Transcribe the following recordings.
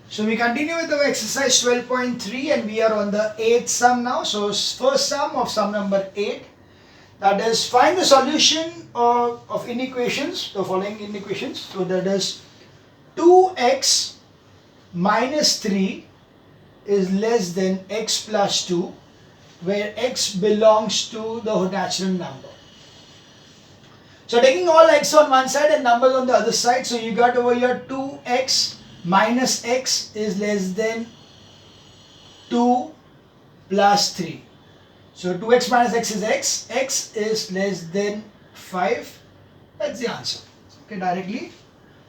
So we continue with our exercise 12.3 and we are on the 8th sum now. So first sum of sum number 8, that is find the solution of inequations, the following inequations. So that is 2x minus 3 is less than x plus 2 where x belongs to the natural number. So taking all x on one side and numbers on the other side, so you got over here 2x minus x is less than 2 plus 3. So 2x minus x is x is less than 5. That's the answer. Okay, directly.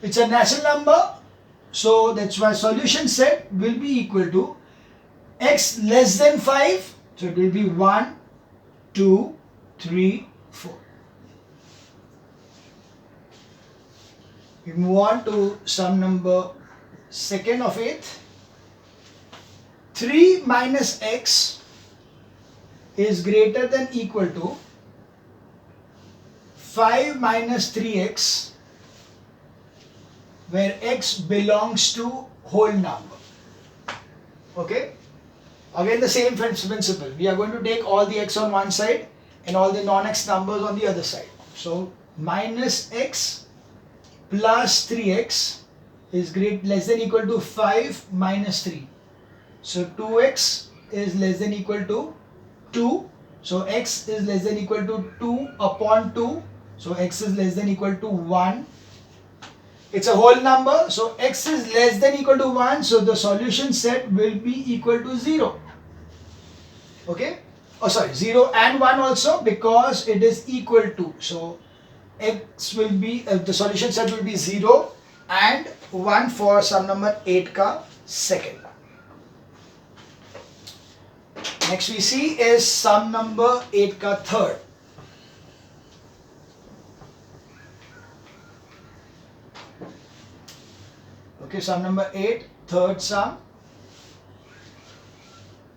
It's a natural number, so that's why solution set will be equal to x less than 5. So it will be 1, 2, 3, 4. We move on to sum number 2nd of 8th. 3 minus x is greater than equal to 5 minus 3x where x belongs to whole number. Okay? Again the same principle. We are going to take all the x on one side and all the non-x numbers on the other side. So minus x plus 3x is less than equal to 5 minus 3. So 2x is less than equal to 2. So x is less than equal to 2 upon 2. So x is less than equal to 1. It's a whole number. So x is less than equal to 1. So the solution set will be equal to 0. Okay? Oh sorry, 0 and 1 also because it is equal to. So x will be, the solution set will be 0 and 1 for sum number 8 ka second. Next we see is sum number 8 ka third. Okay, sum number 8, third sum.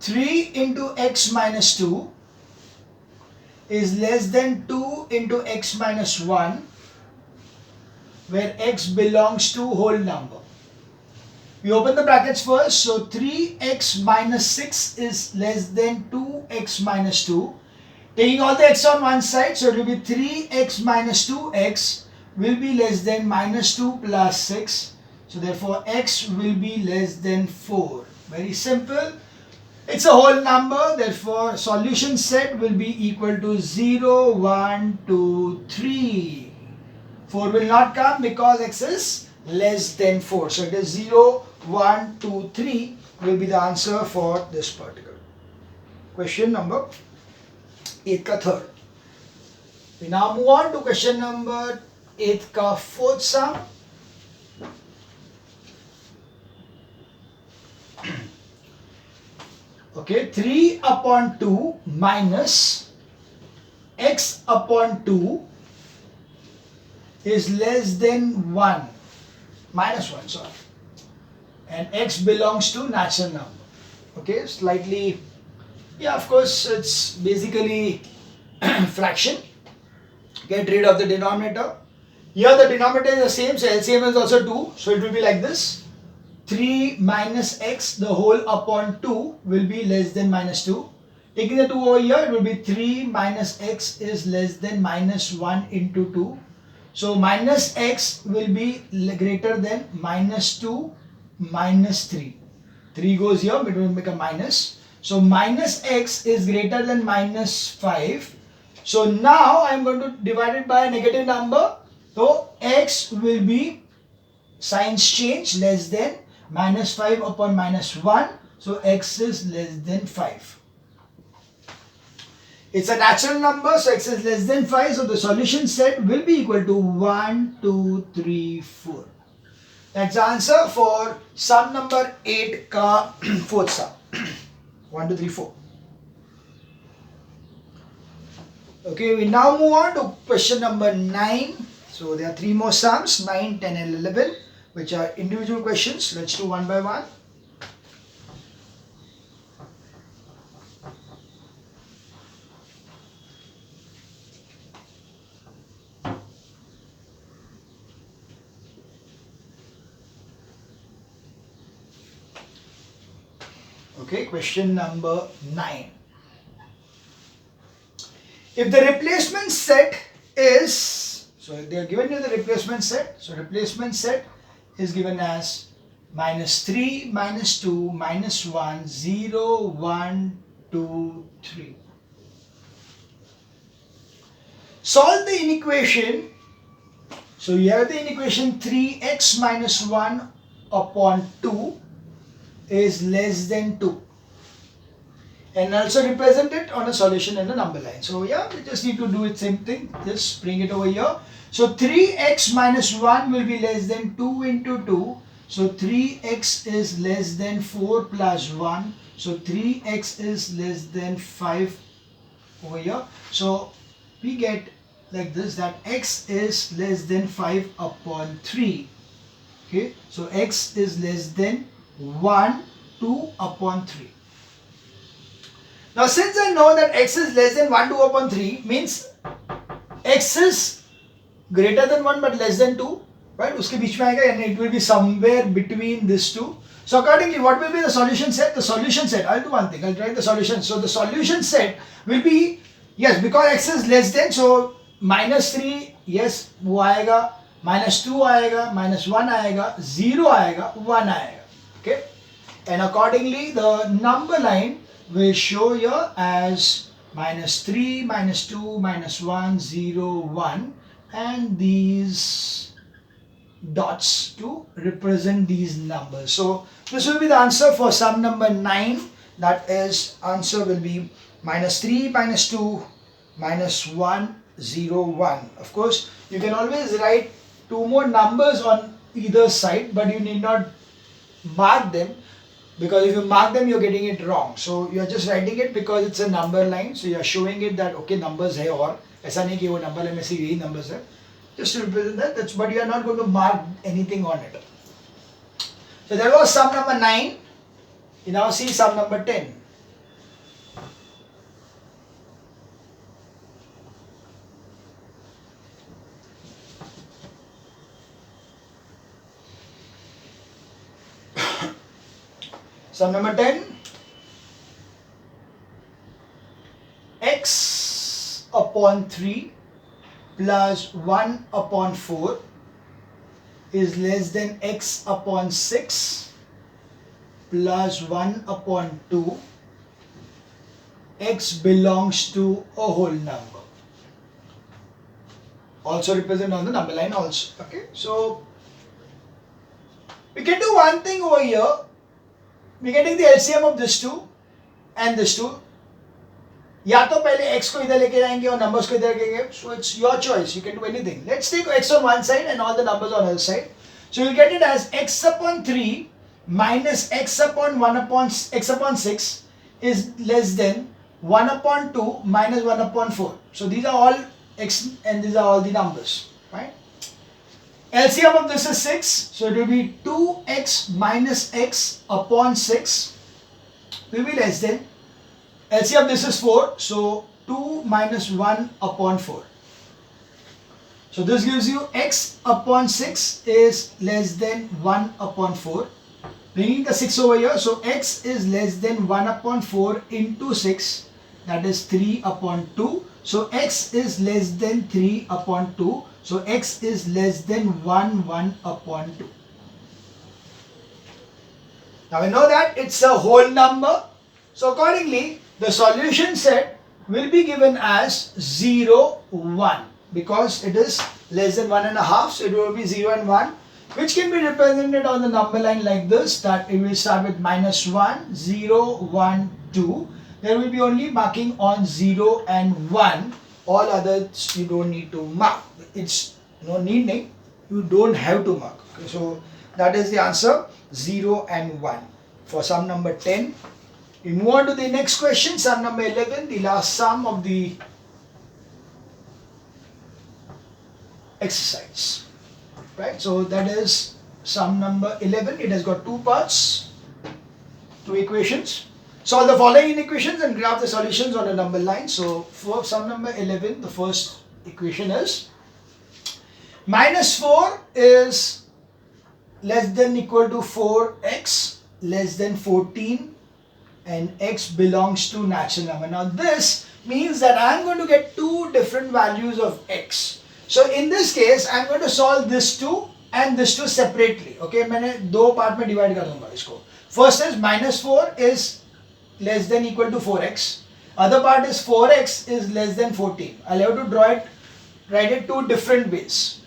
3 into x minus 2 is less than 2 into x minus 1 where x belongs to whole number. We open the brackets first. So 3x minus 6 is less than 2x minus 2. Taking all the x on one side, so it will be 3x minus 2x will be less than minus 2 plus 6. So therefore x will be less than 4. Very simple. It's a whole number, therefore solution set will be equal to 0, 1, 2, 3. 4 will not come because x is less than 4. So it is 0, 1, 2, 3 will be the answer for this particular question number 8 ka third. We now move on to question number 8 ka fourth sum. Okay, 3 upon 2 minus x upon 2 is less than 1, minus 1, sorry, and x belongs to natural number. Okay, slightly, yeah, of course, it's basically fraction. Get rid of the denominator. Here the denominator is the same, so LCM is also 2, so it will be like this. 3 minus x the whole upon 2 will be less than minus 2. Taking the 2 over here, it will be 3 minus x is less than minus 1 into 2. So minus x will be greater than minus 2 minus 3. 3 goes here, it will become minus. So minus x is greater than minus 5. So now I am going to divide it by a negative number. So x will be signs change, less than minus 5 upon minus 1. So x is less than 5. It's a natural number, so x is less than 5. So the solution set will be equal to 1, 2, 3, 4. That's the answer for sum number 8 ka fourth sum. 1, 2, 3, 4. Okay, we now move on to question number 9. So there are 3 more sums, 9, 10 and 11, which are individual questions. Let's do one by one. Okay, question number 9. If the replacement set is, so they are given you the replacement set. So replacement set is given as -3, -2, -1, 0, 1, 2, 3. Solve the inequation. So you have the inequation 3x minus 1 upon 2 is less than 2. And also represent it on a solution in the number line. So yeah, we just need to do it same thing. Just bring it over here. So 3x minus 1 will be less than 2 into 2. So 3x is less than 4 plus 1. So 3x is less than 5 over here. So we get like this, that x is less than 5 upon 3. Okay, so x is less than 1, 2 upon 3. Now since I know that x is less than 1, 2 upon 3 means x is greater than 1 but less than 2, right? Uske beech mein aayega, and it will be somewhere between these two. So accordingly, what will be the solution set? The solution set, I'll do one thing, I'll write the solution. So the solution set will be, yes, because x is less than, so -3, yes, वो आएगा, -2 आएगा, -1 आएगा, 0 आएगा, 1 आएगा. Okay, and accordingly the number line will show here as -3, -2, -1, 0, 1, and these dots to represent these numbers. So this will be the answer for sum number 9. That is, answer will be -3, -2, -1, 0, 1. Of course, you can always write 2 more numbers on either side, but you need not mark them, because if you mark them you're getting it wrong. So you are just writing it because it's a number line, so you are showing it that okay, numbers hai, और ऐसा नहीं कि वो number line में से यही numbers है, just to represent that. That's, but you are not going to mark anything on it. So that was sum number 9. You now see sum number 10. Sum number 10, x upon 3 plus 1 upon 4 is less than x upon 6 plus 1 upon 2. X belongs to a whole number. Also represent on the number line also. Okay, so we can do one thing over here. We can take the LCM of this two and this two. या तो पहले x को इधर लेके जाएंगे और numbers को इधर रखेंगे. So it's your choice. You can do anything. Let's take x on one side and all the numbers on the other side. So you'll get it as x upon 3 minus x upon 1 upon x upon 6 is less than 1 upon 2 minus 1 upon 4. So these are all x and these are all the numbers, right? LCM of this is 6, so it will be 2x minus x upon 6 will be less than, LCM of this is 4, so 2 minus 1 upon 4. So this gives you x upon 6 is less than 1 upon 4. Bringing the 6 over here, so x is less than 1 upon 4 into 6, that is 3 upon 2. So x is less than 3 upon 2. So x is less than 1 upon 2. Now we know that it's a whole number. So accordingly, the solution set will be given as 0, 1. Because it is less than 1.5, so it will be 0 and 1. Which can be represented on the number line like this, that it will start with -1, 0, 1, 2. There will be only marking on 0 and 1. All others you don't need to mark. It's no needing, you don't have to mark. Okay, so that is the answer, 0 and 1 for sum number 10. We move on to the next question, sum number 11, the last sum of the exercise. Right, so that is sum number 11. It has got two parts, two equations. Solve the following equations and graph the solutions on a number line. So for sum number 11, the first equation is -4 is less than equal to 4x less than 14 and x belongs to natural number. Now this means that I am going to get two different values of x. So in this case I am going to solve this 2 and this 2 separately. Okay, मैंने दो part में divide कर दूंगा इसको. First is -4 is less than equal to 4x. Other part is 4x is less than 14. I'll have to write it two different ways.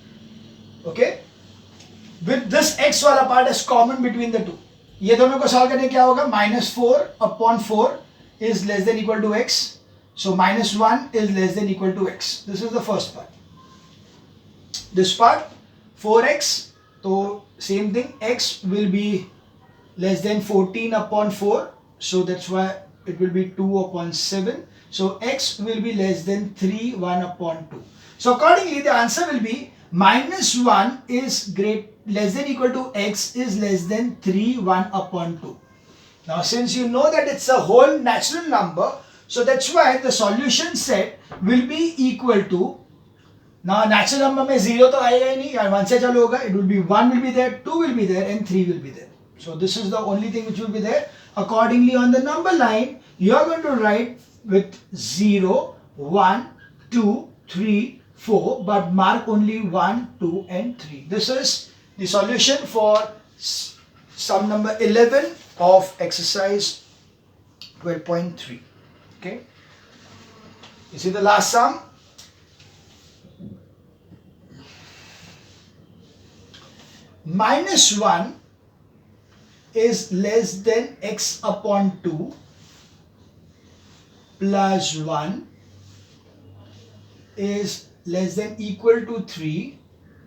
Okay? With this x वाला part is common between the two. ये दोनों को solve करने क्या होगा? -4/4 is less than equal to x. So -1 is less than equal to x. This is the first part. This part 4x. So same thing. X will be less than 14/4. So that's why it will be 2/7. So x will be less than 3 1/2. So accordingly the answer will be -1 is less than equal to x is less than 3 1/2. Now since you know that it's a whole natural number, so that's why the solution set will be equal to, now natural number में 0 तो आएगा ही नहीं, 1 से चालू होगा, it will be 1 will be there, 2 will be there and 3 will be there. So this is the only thing which will be there. Accordingly on the number line you are going to write with 0, 1, 2, 3, 4, but mark only 1, 2 and 3. This is the solution for sum number 11 of exercise 12.3. Okay. You see the last sum? -1 is less than x/2 plus 1 is less than equal to 3,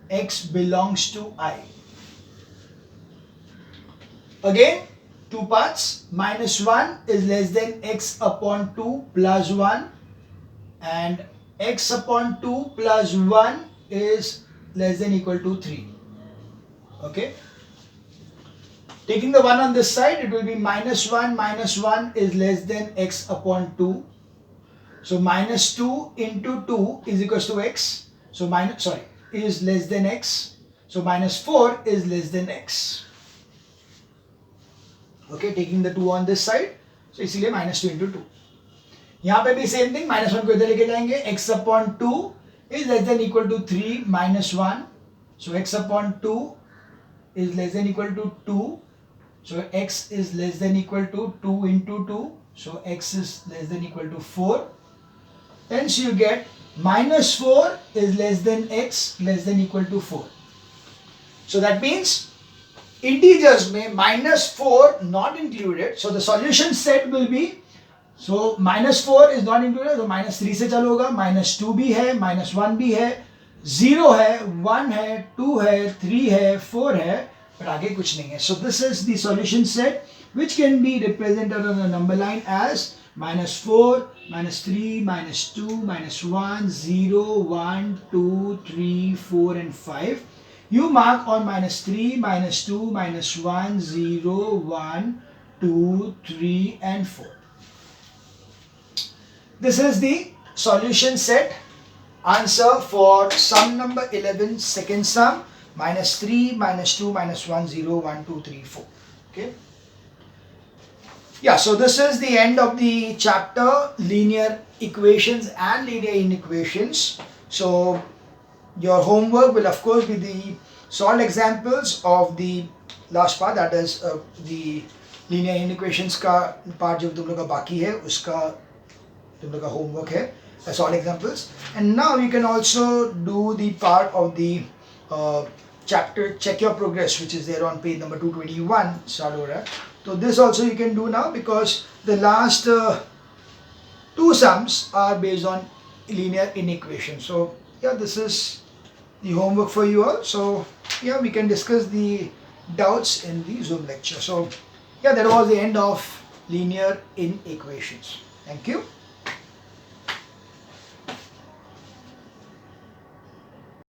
x belongs to I. Again, two parts. -1 is less than x/2 plus 1 and x/2 plus 1 is less than equal to 3. Okay. Taking the 1 on this side, it will be -1 minus 1 is less than x/2. So -2 into 2 is equals to x. So is less than x. So -4 is less than x. Okay, taking the 2 on this side. So इसलिए -2 into 2. यहाँ पे भी same thing, -1 को इधर लेके जाएंगे. x/2 is less than equal to 3 minus 1. So x/2 is less than equal to 2. So x is less than equal to 2 into 2. So x is less than equal to 4. Hence you get -4 is less than x less than equal to 4. So that means integers में -4 not included. So the solution set will be, so -4 is not included. So -3 से चालू होगा. -2 भी है, -1 भी है, 0 है, 1 है, 2 है, 3 है, 4 है, but आगे कुछ नहीं है. So this is the solution set which can be represented on the number line as -4, -3, -2, -1, 0, 1, 2, 3, 4 and 5. You mark on -3, -2, -1, 0, 1, 2, 3 and 4. This is the solution set. Answer for sum number 11, second sum, -3, -2, -1, 0, 1, 2, 3, 4. Okay. Yeah, so this is the end of the chapter, linear equations and linear inequations. So your homework will of course be the solved examples of the last part, that is the linear inequations का part जो तुम लोग का बाकी है उसका तुम लोग का homework है, solved examples. And now you can also do the part of the chapter check your progress, which is there on page number 221 start हो रहा है. So this also you can do now because the last two sums are based on linear inequations. So yeah, this is the homework for you all. So yeah, we can discuss the doubts in the Zoom lecture. So yeah, that was the end of linear inequations. Thank you.